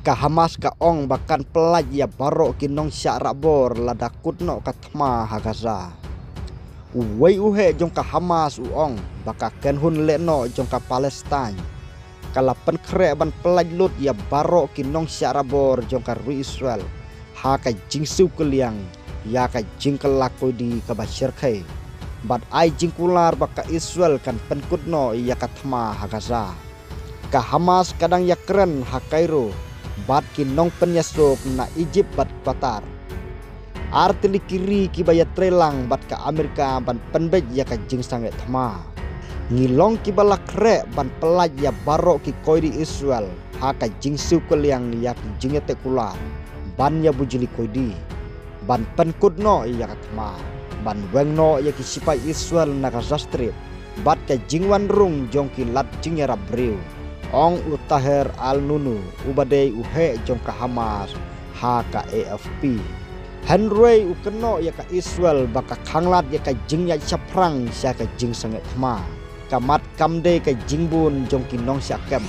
Ka Hamas ka ong bahkan pelaj ya barok kinong syak rabor ladakut no katma ha Gaza. Uwei uhe jong ka Hamas uong baka kenhun lekno jong ka Palestine. Kalapan krek ban pelaj lut ya barok kinong syak rabor jong ka ru Israel. Ha ka jingsu keliang ya ka jingkel lakoi di ka Bashir kai. Bad ai jingkular baka Israel kan penkutno ya katma ha Gaza. Ka Hamas kadang ya keren ha Kairo. Bat kinong penyesok na Egypt bat Qatar. Artili kiri ki baya trelang bat ka Amerika ban penbej ya ka jing sanget thma. Ngilong ki bala krek ban pelaj ya barok ki koidi Israel. Ha ka jing sukul yang ya ki jingete kula. Ban ya bujili koidi. Ban penkudno ya ka thma. Ban wengno ya ki sipai Israel na Gaza Strip. Bat ka jingwan rung jong ki lat jing ya rabriu. Ong Utaher Al-Nunu ubadei uhe jong ka Hamas ha ka AFP. Henry ukeno ya ka Israel baka khanglat ya ka jing ya chaprang sia ka jing sanget thma. Kamat kamde ka jingbun jong kinong sia kem.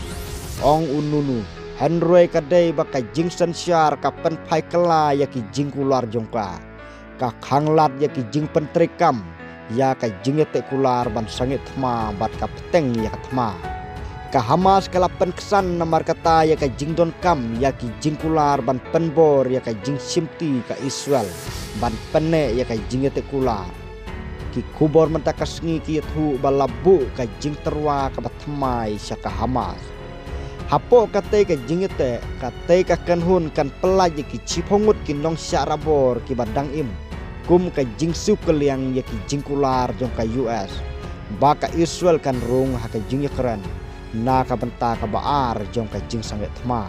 Ong Ununu Henry kadei baka jing sensyar ka pen phai kala ya ki jing kular jong ka. Ka khanglat ya ki jing pentrekam ya ka jing ete kular ban sanget thma bat ka peteng ya ka thma. Ka Hamas kalapan kesan namar kata ya ka jingdon kam ya ki jingkular ban penbor ya ka jing simti ka Israel ban penne ya ka jingete kular ki kubor mentakasngi ki thu balabu ka jing terwa ka batmai sya ka Hamas hapo kate ka jingete kate ka kanhun kan pelaj ki cipongut ki nong syarabor ki badang im kum ka jing sukul yang ya ki jingkular jong ka US baka Israel kan rung ha ka jing keren na ka benta ka baar jong ka jing sanget thma.